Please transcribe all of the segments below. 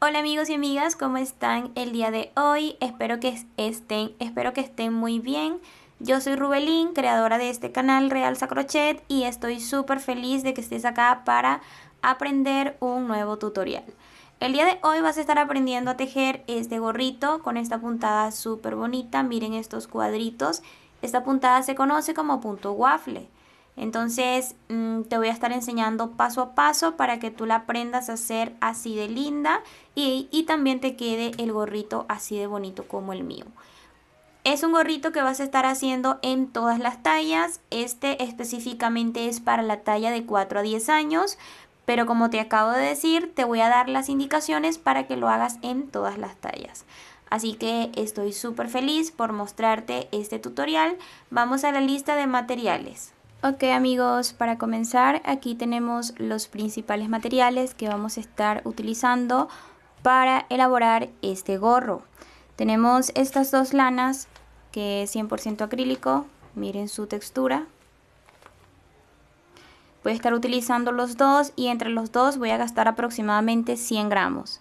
Hola amigos y amigas, ¿cómo están el día de hoy? Espero que estén muy bien. Yo soy Rubelín, creadora de este canal Realza Crochet y estoy súper feliz de que estés acá para aprender un nuevo tutorial. El día de hoy vas a estar aprendiendo a tejer este gorrito con esta puntada súper bonita. Miren estos cuadritos. Esta puntada se conoce como punto waffle. Entonces te voy a estar enseñando paso a paso para que tú la aprendas a hacer así de linda y también te quede el gorrito así de bonito como el mío. Es un gorrito que vas a estar haciendo en todas las tallas. Este específicamente es para la talla de 4 a 10 años. Pero como te acabo de decir, te voy a dar las indicaciones para que lo hagas en todas las tallas. Así que estoy súper feliz por mostrarte este tutorial. Vamos a la lista de materiales. Ok amigos, para comenzar aquí tenemos los principales materiales que vamos a estar utilizando para elaborar este gorro. Tenemos estas dos lanas que es 100% acrílico, miren su textura. Voy a estar utilizando los dos y entre los dos voy a gastar aproximadamente 100 gramos.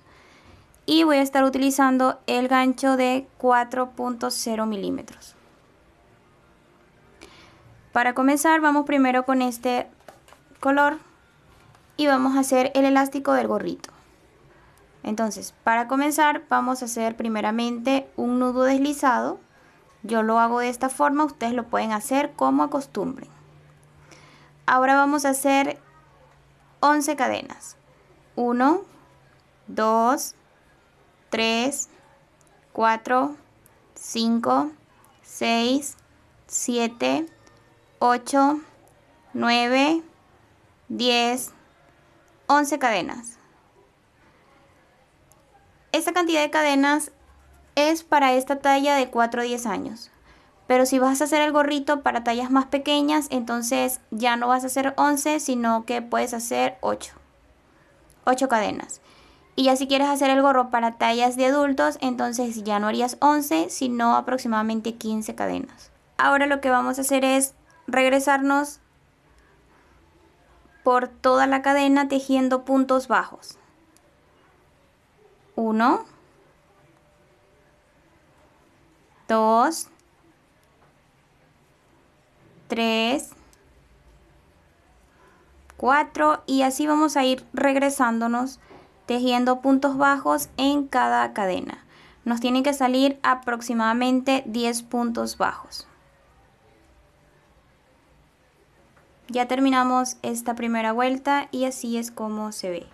Y voy a estar utilizando el gancho de 4.0 milímetros. Para comenzar vamos primero con este color y vamos a hacer el elástico del gorrito. Entonces para comenzar vamos a hacer primeramente un nudo deslizado. Yo lo hago de esta forma, ustedes lo pueden hacer como acostumbren. Ahora vamos a hacer 11 cadenas. 1, 2, 3, 4, 5, 6, 7, 8, 9, 10, 11 cadenas. Esta cantidad de cadenas es para esta talla de 4 a 10 años. Pero si vas a hacer el gorrito para tallas más pequeñas, entonces ya no vas a hacer 11, sino que puedes hacer 8 cadenas. Y ya si quieres hacer el gorro para tallas de adultos, entonces ya no harías 11, sino aproximadamente 15 cadenas. Ahora lo que vamos a hacer es regresarnos por toda la cadena tejiendo puntos bajos. 1, 2, 3, 4 y así vamos a ir regresándonos tejiendo puntos bajos en cada cadena. Nos tienen que salir aproximadamente 10 puntos bajos. Ya terminamos esta primera vuelta y así es como se ve.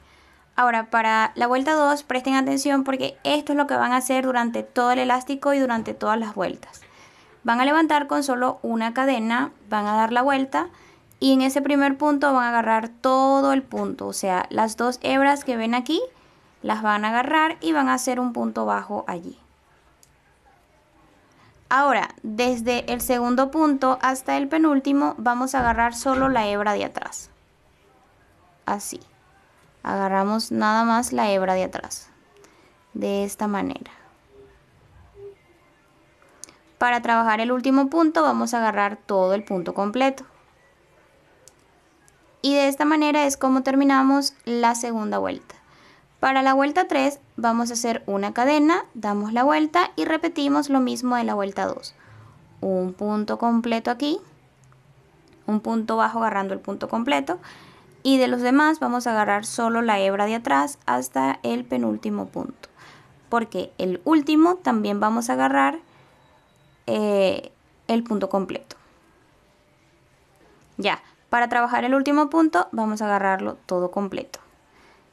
Ahora para la vuelta 2 presten atención porque esto es lo que van a hacer durante todo el elástico y durante todas las vueltas. Van a levantar con solo una cadena, van a dar la vuelta y en ese primer punto van a agarrar todo el punto, o sea, las dos hebras que ven aquí las van a agarrar y van a hacer un punto bajo allí. Ahora, desde el segundo punto hasta el penúltimo vamos a agarrar solo la hebra de atrás. Así. Agarramos nada más la hebra de atrás. De esta manera. Para trabajar el último punto vamos a agarrar todo el punto completo. Y de esta manera es como terminamos la segunda vuelta. Para la vuelta 3 vamos a hacer una cadena, damos la vuelta y repetimos lo mismo de la vuelta 2. Un punto completo aquí, un punto bajo agarrando el punto completo y de los demás vamos a agarrar solo la hebra de atrás hasta el penúltimo punto. Porque el último también vamos a agarrar el punto completo. Ya, para trabajar el último punto vamos a agarrarlo todo completo.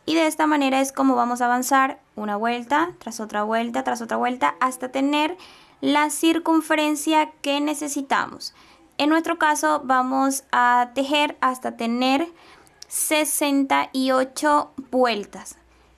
Y de esta manera es como vamos a avanzar una vuelta tras otra vuelta tras otra vuelta hasta tener la circunferencia que necesitamos. En nuestro caso vamos a tejer hasta tener 68 vueltas,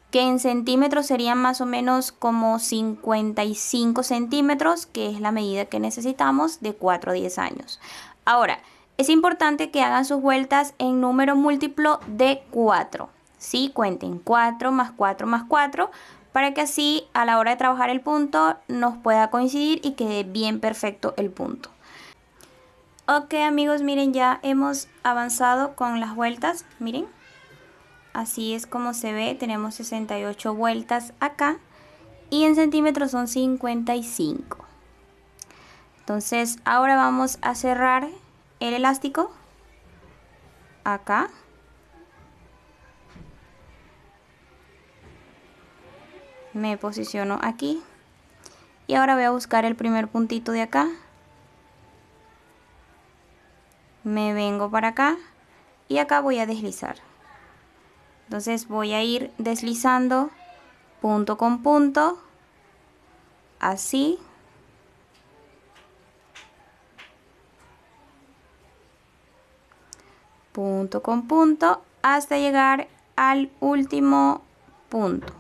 que en centímetros serían más o menos como 55 centímetros, que es la medida que necesitamos de 4 a 10 años. Ahora, es importante que hagan sus vueltas en número múltiplo de 4. ¿Sí? Cuenten 4 más 4 más 4 para que así a la hora de trabajar el punto nos pueda coincidir y quede bien perfecto el punto. Ok amigos, miren, ya hemos avanzado con las vueltas, miren. así es como se ve. Tenemos 68 vueltas acá y en centímetros son 55. Entonces ahora vamos a cerrar el elástico acá. Me posiciono aquí y ahora voy a buscar el primer puntito de acá. Me vengo para acá y acá voy a deslizar. Entonces voy a ir deslizando punto con punto, así. Punto con punto hasta llegar al último punto.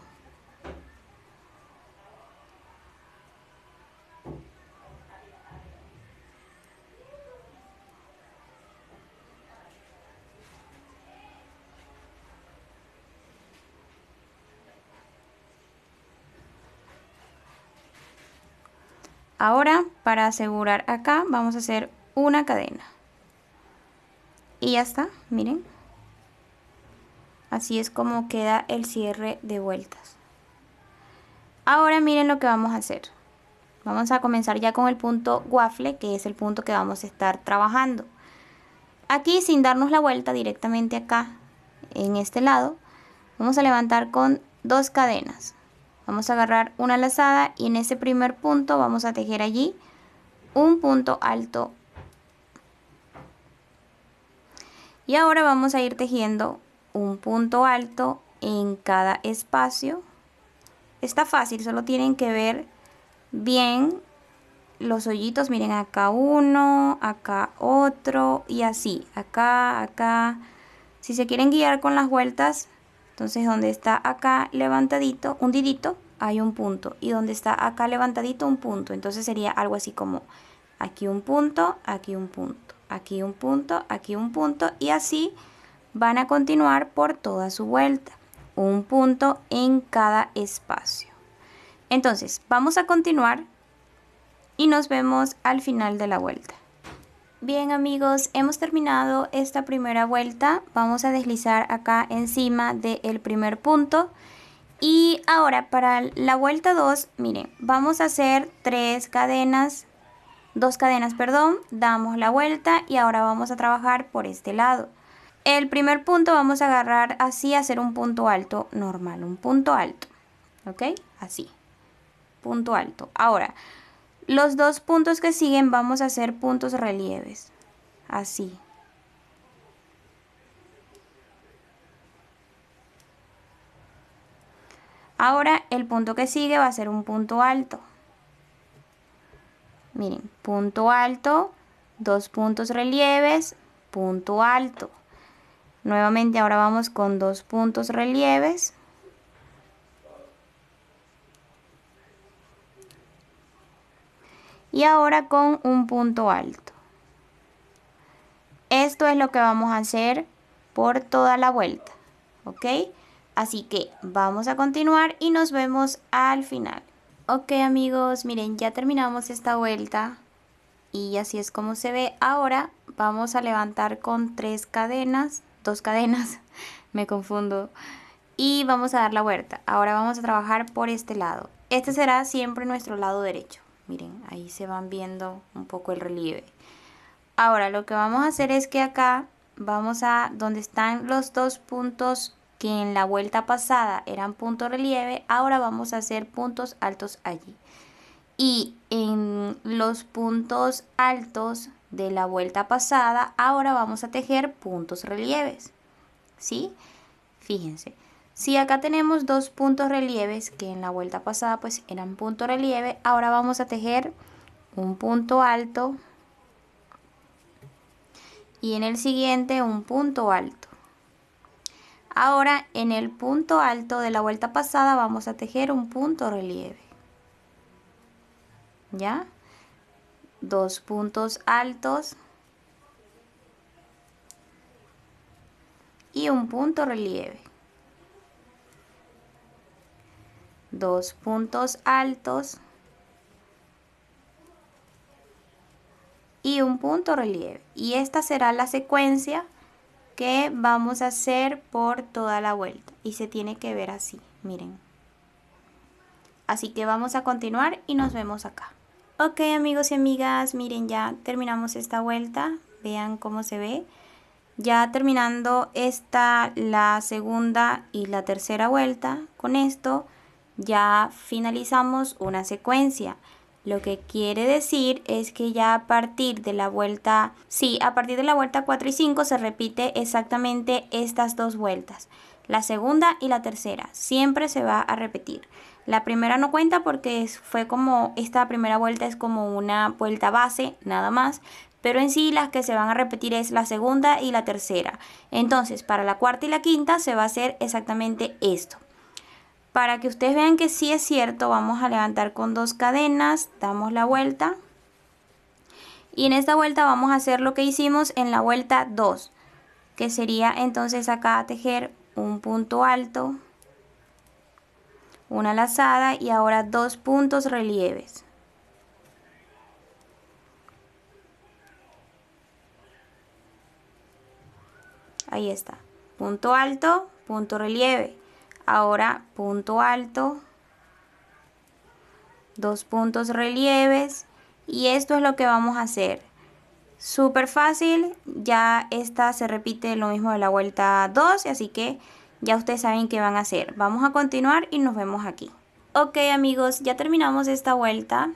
Ahora, para asegurar acá, vamos a hacer una cadena. Y ya está, miren. Así es como queda el cierre de vueltas. Ahora miren lo que vamos a hacer. Vamos a comenzar ya con el punto waffle, que es el punto que vamos a estar trabajando. Aquí, sin darnos la vuelta, directamente acá, en este lado, vamos a levantar con 2 cadenas. Vamos a agarrar una lazada y en ese primer punto vamos a tejer allí un punto alto. Y ahora vamos a ir tejiendo un punto alto en cada espacio. Está fácil, solo tienen que ver bien los hoyitos. Miren, acá uno, acá otro y así, acá, acá. Si se quieren guiar con las vueltas, entonces donde está acá levantadito, hundidito, hay un punto. Y donde está acá levantadito, un punto. Entonces sería algo así como aquí un punto, aquí un punto, aquí un punto, aquí un punto. Y así van a continuar por toda su vuelta. Un punto en cada espacio. Entonces vamos a continuar y nos vemos al final de la vuelta. Bien amigos, hemos terminado esta primera vuelta. Vamos a deslizar acá encima del primer punto. Y ahora para la vuelta 2, miren, vamos a hacer 2 cadenas, perdón. Damos la vuelta y ahora vamos a trabajar por este lado. El primer punto vamos a agarrar así, hacer un punto alto normal, un punto alto. ¿Ok? Así, punto alto. Ahora, los 2 puntos que siguen vamos a hacer puntos relieves. Así. Ahora el punto que sigue va a ser un punto alto. Miren, punto alto, 2 puntos relieves, punto alto. Nuevamente ahora vamos con 2 puntos relieves. Y ahora con un punto alto. Esto es lo que vamos a hacer por toda la vuelta, ¿ok? Así que vamos a continuar y nos vemos al final. Ok amigos, miren, ya terminamos esta vuelta y así es como se ve. Ahora vamos a levantar con 3 cadenas, 2 cadenas, me confundo. Y vamos a dar la vuelta. Ahora vamos a trabajar por este lado. Este será siempre nuestro lado derecho. Miren, ahí se van viendo un poco el relieve. Ahora lo que vamos a hacer es que acá vamos a donde están los 2 puntos que en la vuelta pasada eran punto relieve, ahora vamos a hacer puntos altos allí. Y en los puntos altos de la vuelta pasada, ahora vamos a tejer puntos relieves. ¿Sí? Fíjense. Si acá tenemos 2 puntos relieves que en la vuelta pasada pues eran punto relieve, ahora vamos a tejer un punto alto y en el siguiente un punto alto. Ahora en el punto alto de la vuelta pasada vamos a tejer un punto relieve. ¿Ya? 2 puntos altos y un punto relieve. 2 puntos altos y un punto relieve. Y esta será la secuencia que vamos a hacer por toda la vuelta y se tiene que ver así, miren. Así que vamos a continuar y nos vemos acá. Ok, amigos y amigas, miren, ya terminamos esta vuelta, vean cómo se ve. Ya terminando la segunda y la tercera vuelta, con esto ya finalizamos una secuencia. Lo que quiere decir es que ya a partir de la vuelta, a partir de la vuelta 4 y 5 se repite exactamente estas dos vueltas. La segunda y la tercera siempre se va a repetir. La primera no cuenta porque fue como, esta primera vuelta es como una vuelta base, nada más. Pero en sí las que se van a repetir es la segunda y la tercera. Entonces, para la cuarta y la quinta se va a hacer exactamente esto. Para que ustedes vean que sí es cierto, vamos a levantar con 2 cadenas, damos la vuelta. Y en esta vuelta vamos a hacer lo que hicimos en la vuelta 2. Que sería entonces acá tejer un punto alto, una lazada y ahora 2 puntos relieves. Ahí está, punto alto, punto relieve. Ahora punto alto, 2 puntos relieves y esto es lo que vamos a hacer. Súper fácil, ya esta se repite lo mismo de la vuelta 2, así que ya ustedes saben qué van a hacer. Vamos a continuar y nos vemos aquí. Ok, amigos, ya terminamos esta vuelta,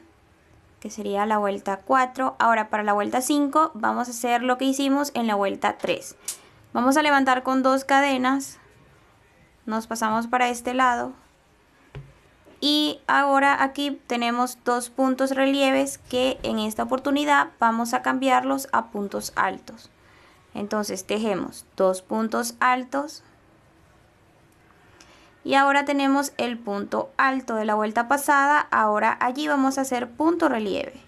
que sería la vuelta 4. Ahora para la vuelta 5 vamos a hacer lo que hicimos en la vuelta 3. Vamos a levantar con 2 cadenas, nos pasamos para este lado y ahora aquí tenemos 2 puntos relieves que en esta oportunidad vamos a cambiarlos a puntos altos. Entonces tejemos 2 puntos altos y ahora tenemos el punto alto de la vuelta pasada. Ahora allí vamos a hacer punto relieve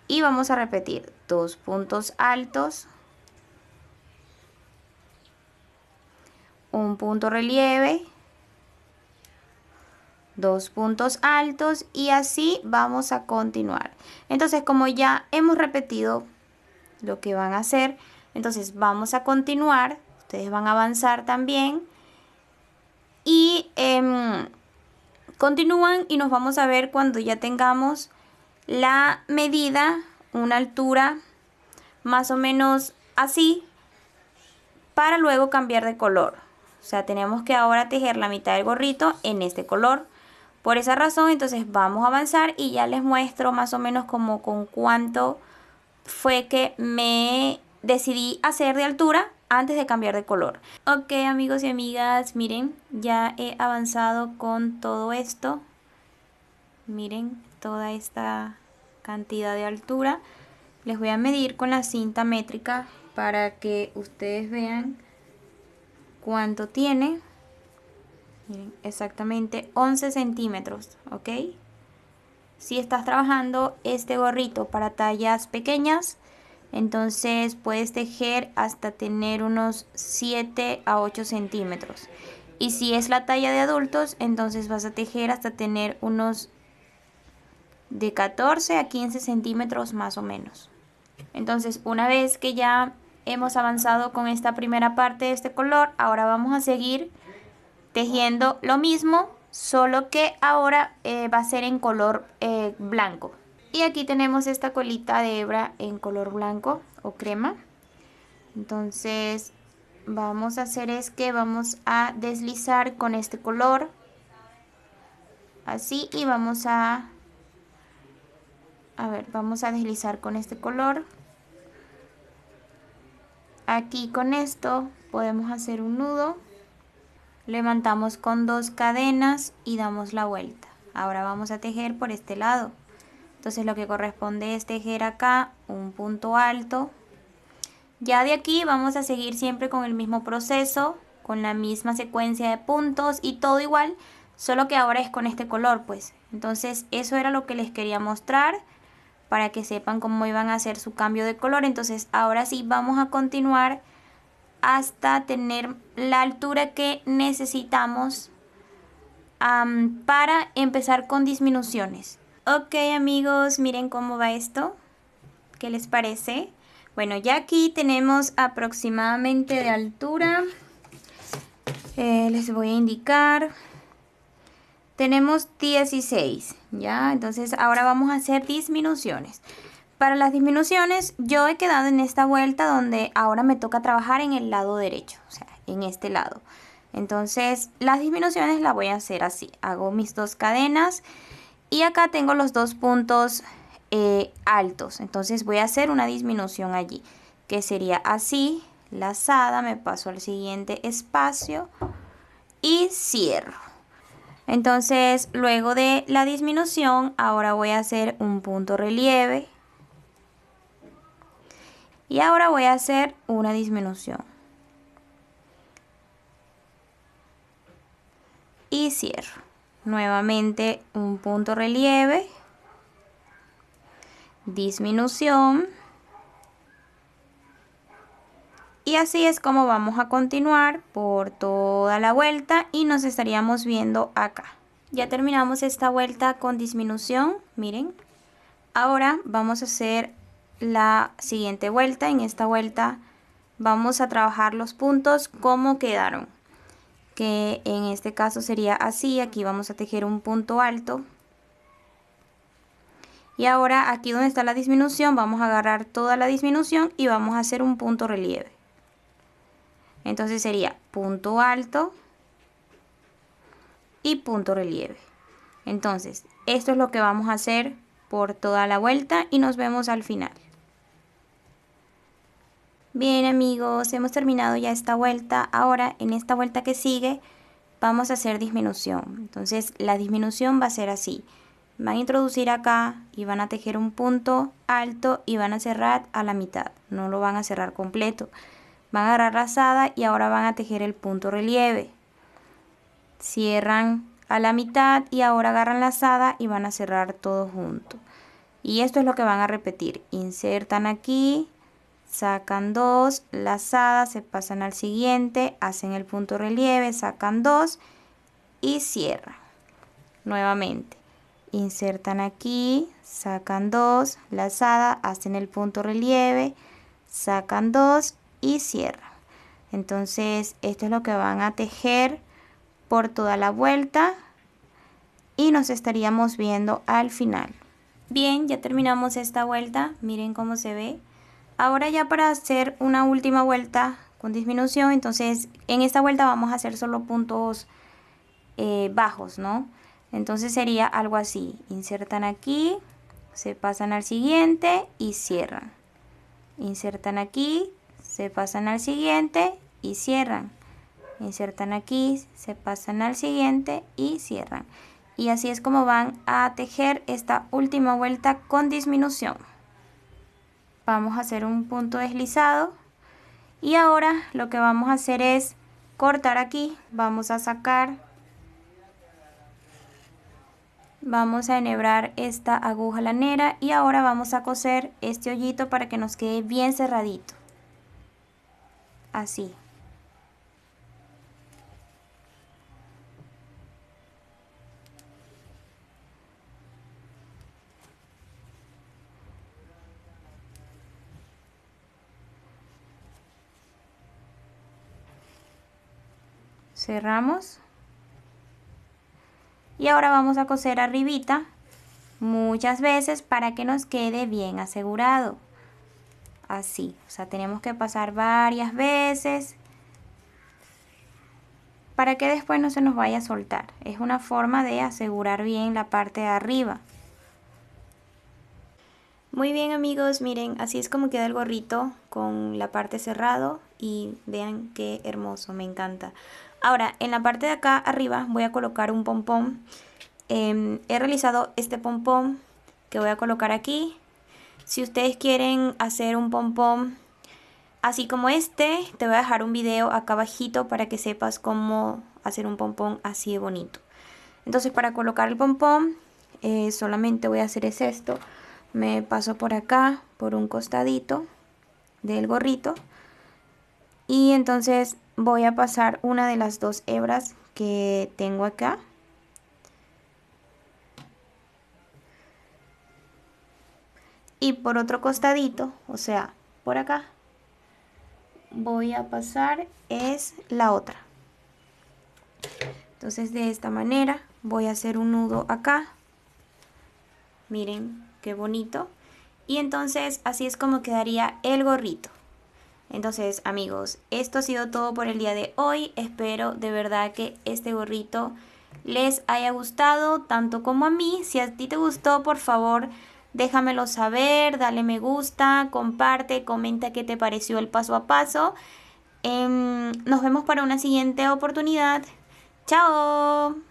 y vamos a repetir 2 puntos altos, un punto relieve, 2 puntos altos y así vamos a continuar. Entonces, como ya hemos repetido lo que van a hacer, entonces vamos a continuar. Ustedes van a avanzar también y continúan y nos vamos a ver cuando ya tengamos la medida, una altura más o menos así, para luego cambiar de color. O sea, tenemos que ahora tejer la mitad del gorrito en este color. Por esa razón, entonces vamos a avanzar y ya les muestro más o menos como con cuánto fue que me decidí hacer de altura antes de cambiar de color. Ok, amigos y amigas, miren, ya he avanzado con todo esto. Miren toda esta cantidad de altura. Les voy a medir con la cinta métrica para que ustedes vean cuánto tiene. Miren, exactamente 11 centímetros, ¿ok? Si estás trabajando este gorrito para tallas pequeñas, entonces puedes tejer hasta tener unos 7 a 8 centímetros. Y si es la talla de adultos, entonces vas a tejer hasta tener unos de 14 a 15 centímetros más o menos. Entonces, una vez que ya hemos avanzado con esta primera parte de este color, ahora vamos a seguir tejiendo lo mismo, solo que ahora va a ser en color blanco. Y aquí tenemos esta colita de hebra en color blanco o crema. Entonces vamos a hacer es que vamos a deslizar con este color así y vamos a vamos a deslizar con este color. Aquí con esto podemos hacer un nudo. Levantamos con 2 cadenas y damos la vuelta. Ahora vamos a tejer por este lado. Entonces lo que corresponde es tejer acá un punto alto. Ya de aquí vamos a seguir siempre con el mismo proceso, con la misma secuencia de puntos y todo igual, solo que ahora es con este color, pues. Entonces eso era lo que les quería mostrar para que sepan cómo iban a hacer su cambio de color. Entonces ahora sí vamos a continuar hasta tener la altura que necesitamos para empezar con disminuciones. Ok, amigos, miren cómo va esto. ¿Qué les parece? Bueno, ya aquí tenemos aproximadamente de altura. Les voy a indicar. Tenemos 16, ¿ya? Entonces ahora vamos a hacer disminuciones. Para las disminuciones yo he quedado en esta vuelta donde ahora me toca trabajar en el lado derecho, o sea, en este lado. Entonces las disminuciones las voy a hacer así. Hago mis 2 cadenas y acá tengo los 2 puntos altos. Entonces voy a hacer una disminución allí, que sería así, lazada, me paso al siguiente espacio y cierro. Entonces, luego de la disminución, ahora voy a hacer un punto relieve. Y ahora voy a hacer una disminución. Y cierro. Nuevamente un punto relieve. Disminución. Y así es como vamos a continuar por toda la vuelta y nos estaríamos viendo acá. Ya terminamos esta vuelta con disminución, miren. Ahora vamos a hacer la siguiente vuelta. En esta vuelta vamos a trabajar los puntos como quedaron. Que en este caso sería así. Aquí vamos a tejer un punto alto. Y ahora aquí donde está la disminución vamos a agarrar toda la disminución y vamos a hacer un punto relieve. Entonces sería punto alto y punto relieve. Entonces esto es lo que vamos a hacer por toda la vuelta y nos vemos al final. Bien amigos, hemos terminado ya esta vuelta. Ahora en esta vuelta que sigue vamos a hacer disminución. Entonces la disminución va a ser así. Van a introducir acá y van a tejer un punto alto y van a cerrar a la mitad. No lo van a cerrar completo. Van a agarrar lazada y ahora van a tejer el punto relieve. Cierran a la mitad y ahora agarran lazada y van a cerrar todo junto. Y esto es lo que van a repetir. Insertan aquí, sacan 2, lazada, se pasan al siguiente, hacen el punto relieve, sacan 2 y cierran. Nuevamente, insertan aquí, sacan 2, lazada, hacen el punto relieve, sacan 2 y cierran. Entonces esto es lo que van a tejer por toda la vuelta y nos estaríamos viendo al final. Bien, ya terminamos esta vuelta, miren cómo se ve. Ahora ya para hacer una última vuelta con disminución, entonces en esta vuelta vamos a hacer solo puntos bajos, ¿no? Entonces sería algo así. Insertan aquí, se pasan al siguiente y cierran. Insertan aquí, se pasan al siguiente y cierran. Insertan aquí, se pasan al siguiente y cierran. Y así es como van a tejer esta última vuelta con disminución. Vamos a hacer un punto deslizado y ahora lo que vamos a hacer es cortar aquí. Vamos a sacar, vamos a enhebrar esta aguja lanera y ahora vamos a coser este hoyito para que nos quede bien cerradito. Así. Cerramos. Y ahora vamos a coser arribita muchas veces para que nos quede bien asegurado. Así, o sea, tenemos que pasar varias veces para que después no se nos vaya a soltar. Es una forma de asegurar bien la parte de arriba. Muy bien amigos, miren, así es como queda el gorrito con la parte cerrado y vean qué hermoso, me encanta. Ahora, en la parte de acá arriba voy a colocar un pompón. He realizado este pompón que voy a colocar aquí. Si ustedes quieren hacer un pompón así como este, te voy a dejar un video acá abajito para que sepas cómo hacer un pompón así de bonito. Entonces para colocar el pompón solamente voy a hacer es esto. Me paso por acá, por un costadito del gorrito. Y entonces voy a pasar una de las 2 hebras que tengo acá. Y por otro costadito, o sea, por acá, voy a pasar es la otra. Entonces de esta manera voy a hacer un nudo acá. Miren qué bonito. Y entonces así es como quedaría el gorrito. Entonces amigos, esto ha sido todo por el día de hoy. Espero de verdad que este gorrito les haya gustado tanto como a mí. Si a ti te gustó, por favor déjamelo saber, dale me gusta, comparte, comenta qué te pareció el paso a paso. Nos vemos para una siguiente oportunidad. ¡Chao!